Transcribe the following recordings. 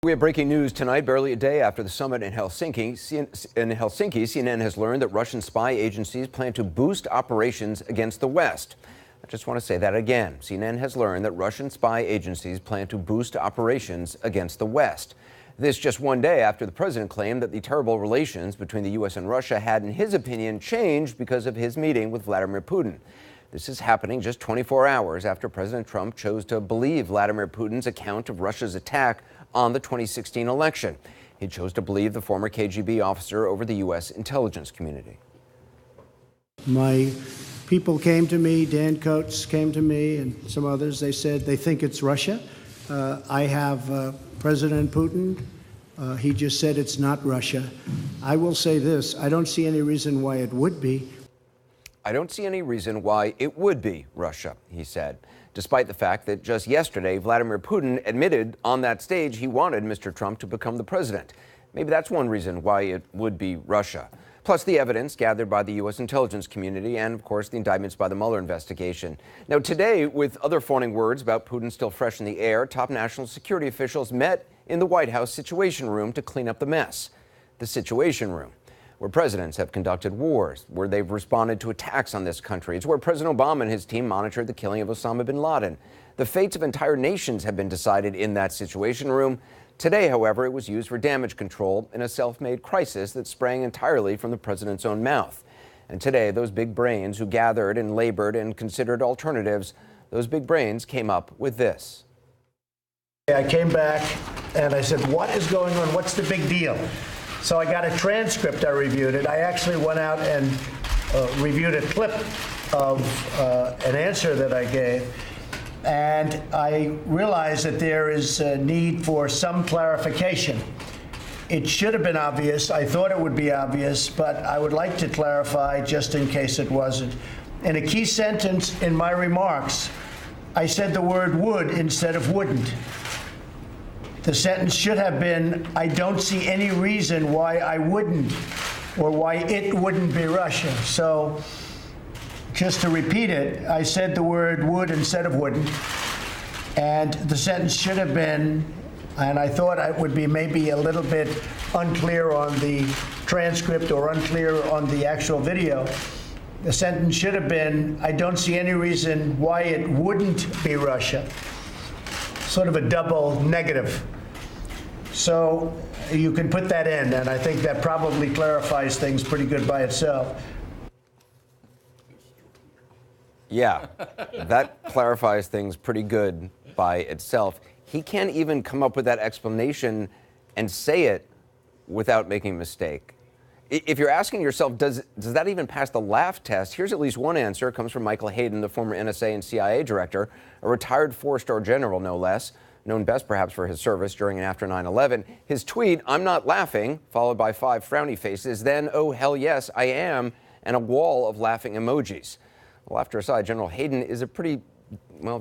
We have breaking news tonight, barely a day after the summit in Helsinki. CNN has learned that Russian spy agencies plan to boost operations against the West. I just want to say that again. CNN has learned that Russian spy agencies plan to boost operations against the West. This just one day after the president claimed that the terrible relations between the U.S. and Russia had, in his opinion, changed because of his meeting with Vladimir Putin. This is happening just 24 hours after President Trump chose to believe Vladimir Putin's account of Russia's attack on the 2016 election. He chose to believe the former KGB officer over the U.S. intelligence community. My people came to me, Dan Coates came to me, and some others. They said they think it's Russia. I have President Putin. He just said it's not Russia. I will say this. I don't see any reason why it would be. I don't see any reason why it would be Russia, he said, despite the fact that just yesterday, Vladimir Putin admitted on that stage he wanted Mr. Trump to become the president. Maybe that's one reason why it would be Russia. Plus the evidence gathered by the U.S. intelligence community and, of course, the indictments by the Mueller investigation. Now, today, with other fawning words about Putin still fresh in the air, top national security officials met in the White House Situation Room to clean up the mess. The Situation Room, where presidents have conducted wars, where they've responded to attacks on this country. It's where President Obama and his team monitored the killing of Osama bin Laden. The fates of entire nations have been decided in that Situation Room. Today, however, it was used for damage control in a self-made crisis that sprang entirely from the president's own mouth. And today, those big brains who gathered and labored and considered alternatives, those big brains came up with this. I came back and I said, what is going on? What's the big deal? So I got a transcript, I reviewed it. I actually went out and reviewed a clip of an answer that I gave. And I realized that there is a need for some clarification. It should have been obvious. I thought it would be obvious, but I would like to clarify just in case it wasn't. In a key sentence in my remarks, I said the word would instead of wouldn't. The sentence should have been, I don't see any reason why I wouldn't, or why it wouldn't be Russia. So just to repeat it, I said the word would instead of wouldn't. And the sentence should have been, and I thought it would be maybe a little bit unclear on the transcript or unclear on the actual video. The sentence should have been, I don't see any reason why it wouldn't be Russia. Sort of a double negative. So you can put that in, and I think that probably clarifies things pretty good by itself. Yeah, that clarifies things pretty good by itself. He can't even come up with that explanation and say it without making a mistake. If you're asking yourself, does that even pass the laugh test? Here's at least one answer. It comes from Michael Hayden, the former NSA and CIA director, a retired four-star general, no less, known best perhaps for his service during and after 9/11. His tweet, "I'm not laughing," followed by 5 frowny faces, then, "Oh, hell yes, I am," and a wall of laughing emojis. Well, laughter aside, General Hayden is a pretty,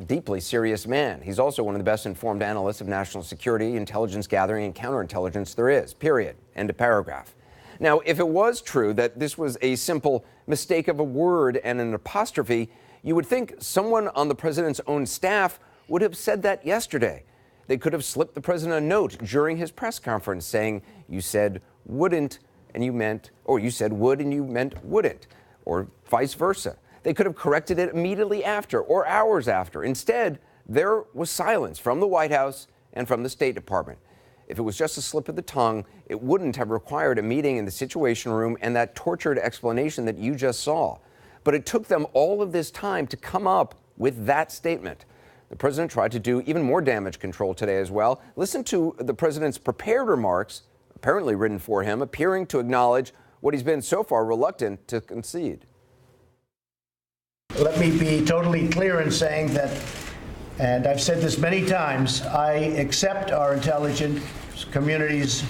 deeply serious man. He's also one of the best informed analysts of national security, intelligence gathering, and counterintelligence there is, period. End of paragraph. Now, if it was true that this was a simple mistake of a word and an apostrophe, you would think someone on the president's own staff would have said that yesterday. They could have slipped the president a note during his press conference saying, you said wouldn't and you meant, or you said would and you meant wouldn't, or vice versa. They could have corrected it immediately after or hours after. Instead, there was silence from the White House and from the State Department. If it was just a slip of the tongue, it wouldn't have required a meeting in the Situation Room and that tortured explanation that you just saw. But it took them all of this time to come up with that statement. The president tried to do even more damage control today as well. Listen to the president's prepared remarks, apparently written for him, appearing to acknowledge what he's been so far reluctant to concede. Let me be totally clear in saying that, and I've said this many times, I accept our intelligence community's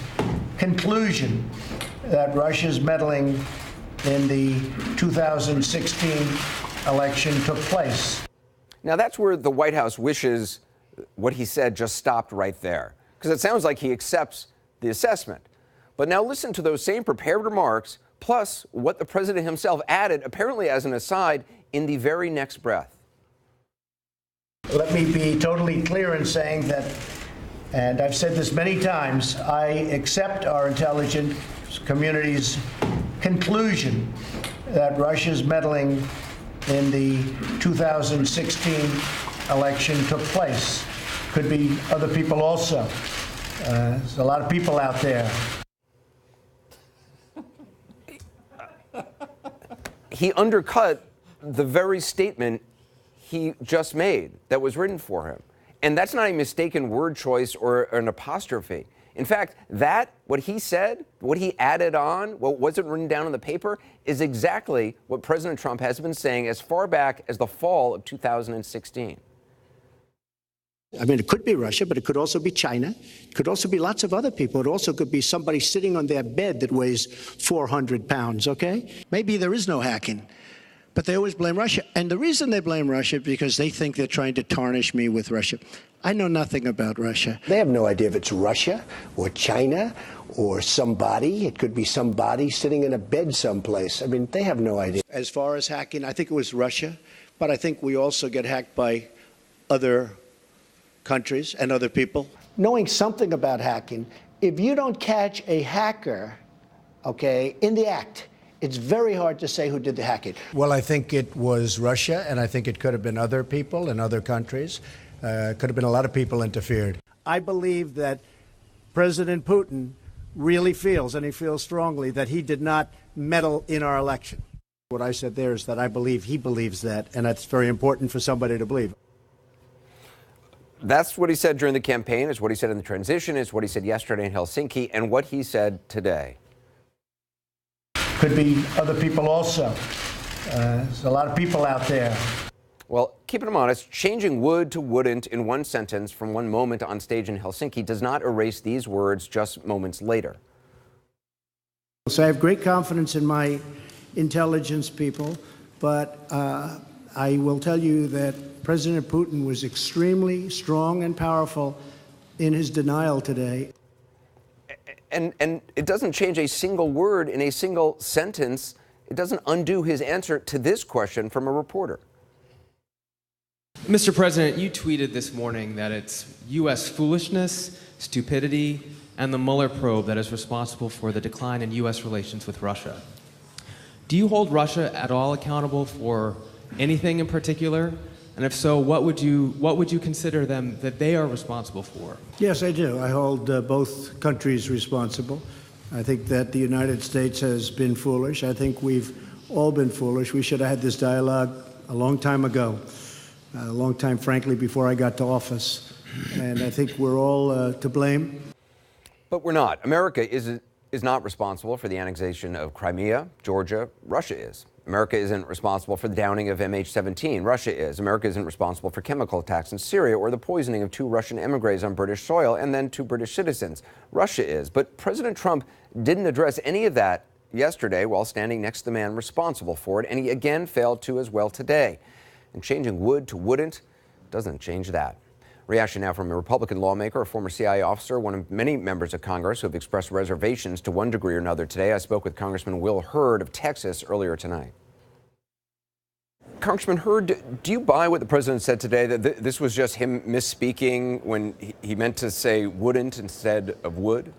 conclusion that Russia's meddling in the 2016 election took place. Now, that's where the White House wishes what he said just stopped right there, because it sounds like he accepts the assessment. But now listen to those same prepared remarks, plus what the president himself added, apparently as an aside, in the very next breath. Let me be totally clear in saying that, And I've said this many times, I accept our intelligence community's conclusion that Russia's meddling in the 2016 election took place. Could be other people also. There's a lot of people out there. He undercut the very statement he just made that was written for him. And that's not a mistaken word choice or an apostrophe. In fact, what he said, what he added on, what wasn't written down on the paper, is exactly what President Trump has been saying as far back as the fall of 2016. I mean, it could be Russia, but it could also be China. It could also be lots of other people. It also could be somebody sitting on their bed that weighs 400 pounds, okay? Maybe there is no hacking, but they always blame Russia. And the reason they blame Russia is because they think they're trying to tarnish me with Russia. I know nothing about Russia. They have no idea if it's Russia or China or somebody. It could be somebody sitting in a bed someplace. I mean, they have no idea. As far as hacking, I think it was Russia, but I think we also get hacked by other countries and other people. Knowing something about hacking, if you don't catch a hacker, okay, in the act, it's very hard to say who did the hacking. Well, I think it was Russia, and I think it could have been other people in other countries. Could have been a lot of people interfered. I believe that President Putin really feels, and he feels strongly, that he did not meddle in our election. What I said there is that I believe he believes that, and that's very important for somebody to believe. That's what he said during the campaign. It's what he said in the transition. It's what he said yesterday in Helsinki, and what he said today. Could be other people also. There's a lot of people out there. Well, keeping him honest, changing would to wouldn't in one sentence from one moment on stage in Helsinki does not erase these words just moments later. So I have great confidence in my intelligence people, but I will tell you that President Putin was extremely strong and powerful in his denial today. And it doesn't change a single word in a single sentence. It doesn't undo his answer to this question from a reporter. Mr. President, you tweeted this morning that it's U.S. foolishness, stupidity, and the Mueller probe that is responsible for the decline in U.S. relations with Russia. Do you hold Russia at all accountable for anything in particular? And if so, what would you consider them that they are responsible for? Yes, I do. I hold both countries responsible. I think that the United States has been foolish. I think we've all been foolish. We should have had this dialogue a long time ago, a long time, frankly, before I got to office. And I think we're all to blame. But we're not. America is not responsible for the annexation of Crimea, Georgia. Russia is. America isn't responsible for the downing of MH17. Russia is. America isn't responsible for chemical attacks in Syria or the poisoning of 2 Russian emigres on British soil and then 2 British citizens. Russia is. But President Trump didn't address any of that yesterday while standing next to the man responsible for it, and he again failed to as well today. And changing would to wouldn't doesn't change that. Reaction now from a Republican lawmaker, a former CIA officer, one of many members of Congress who have expressed reservations to one degree or another today. I spoke with Congressman Will Hurd of Texas earlier tonight. Congressman Hurd, do you buy what the president said today, that this was just him misspeaking when he meant to say wouldn't instead of would?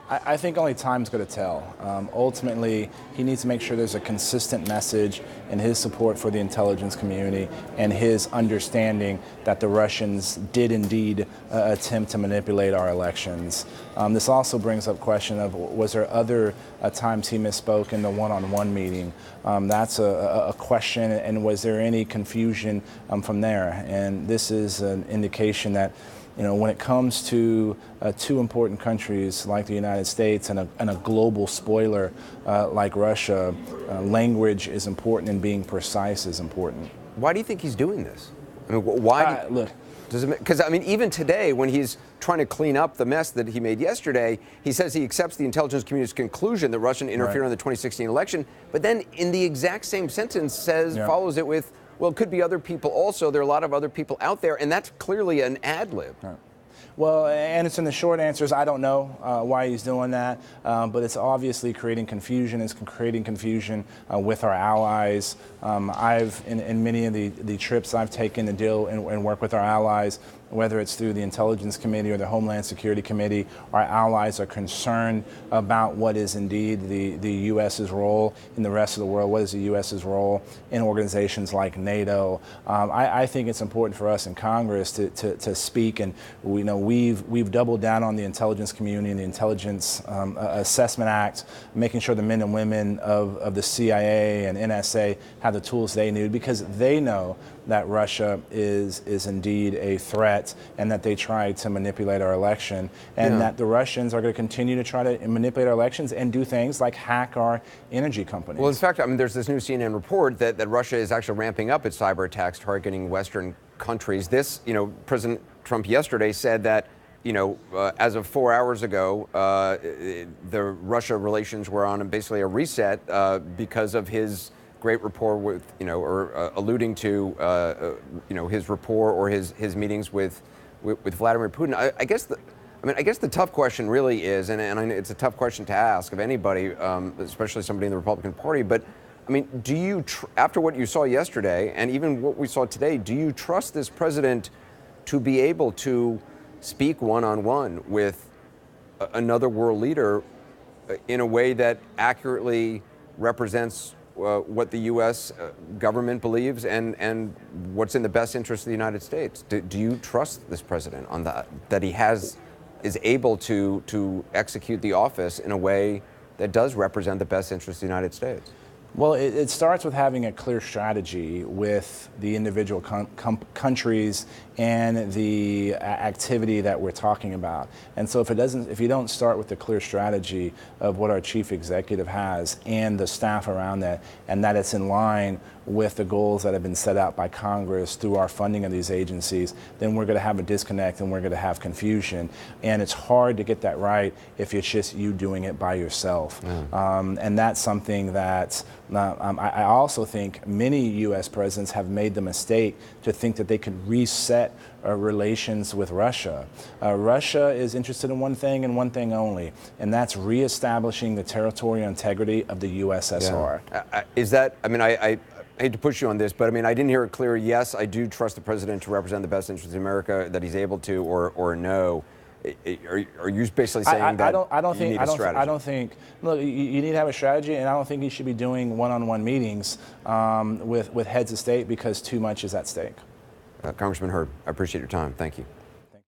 I think only time's going to tell. Ultimately, he needs to make sure there's a consistent message in his support for the intelligence community and his understanding that the Russians did indeed attempt to manipulate our elections. This also brings up question of, was there other times he misspoke in the one-on-one meeting? That's a question, and was there any confusion from there? And this is an indication that, you know, when it comes to 2 important countries like the United States and a global spoiler like Russia, language is important and being precise is important. Why do you think he's doing this? I mean, why? Look. Because, I mean, even today, when he's trying to clean up the mess that he made yesterday, he says he accepts the intelligence community's conclusion that Russian interfered in the 2016 election, but then in the exact same sentence follows it with, well, it could be other people also. There are a lot of other people out there, and that's clearly an ad lib. Right. Well, Anderson, the short answer is I don't know why he's doing that, but it's obviously creating confusion. It's creating confusion with our allies. In many of the trips I've taken to deal and work with our allies, whether it's through the Intelligence Committee or the Homeland Security Committee, our allies are concerned about what is indeed the U.S.'s role in the rest of the world, what is the U.S.'s role in organizations like NATO. I think it's important for us in Congress to speak, and we've doubled down on the intelligence community and the Intelligence Assessment Act, making sure the men and women of the CIA and NSA have the tools they need, because they know that Russia is indeed a threat, and that they try to manipulate our election, and that the Russians are going to continue to try to manipulate our elections and do things like hack our energy companies. Well, in fact, I mean, there's this new CNN report that Russia is actually ramping up its cyber attacks targeting Western countries. This, President Trump yesterday said that, as of 4 hours ago, the Russia relations were on basically a reset because of his great rapport with, or alluding to, his rapport or his meetings with Vladimir Putin. I guess the tough question really is, and I know it's a tough question to ask of anybody, especially somebody in the Republican Party, but I mean, do you, after what you saw yesterday and even what we saw today, do you trust this president to be able to speak one-on-one with another world leader in a way that accurately represents what the U.S. government believes and what's in the best interest of the United States? Do you trust this president on that he is able to execute the office in a way that does represent the best interest of the United States? Well, it starts with having a clear strategy with the individual countries and the activity that we're talking about. And so if you don't start with the clear strategy of what our chief executive has and the staff around that, and that it's in line with the goals that have been set out by Congress through our funding of these agencies, then we're going to have a disconnect and we're going to have confusion. And it's hard to get that right if it's just you doing it by yourself. And that's something that I also think many U.S. presidents have made the mistake to think that they could reset relations with Russia. Russia is interested in one thing and one thing only, and that's reestablishing the territorial integrity of the USSR. Is that, I mean, I hate to push you on this, but I mean, I didn't hear it clear. Yes, I do trust the president to represent the best interests of America, that he's able to, or no. Are you basically saying that you need a strategy? I don't think, look, you need to have a strategy, and I don't think you should be doing one-on-one meetings with heads of state because too much is at stake. Congressman Hurd, I appreciate your time. Thank you.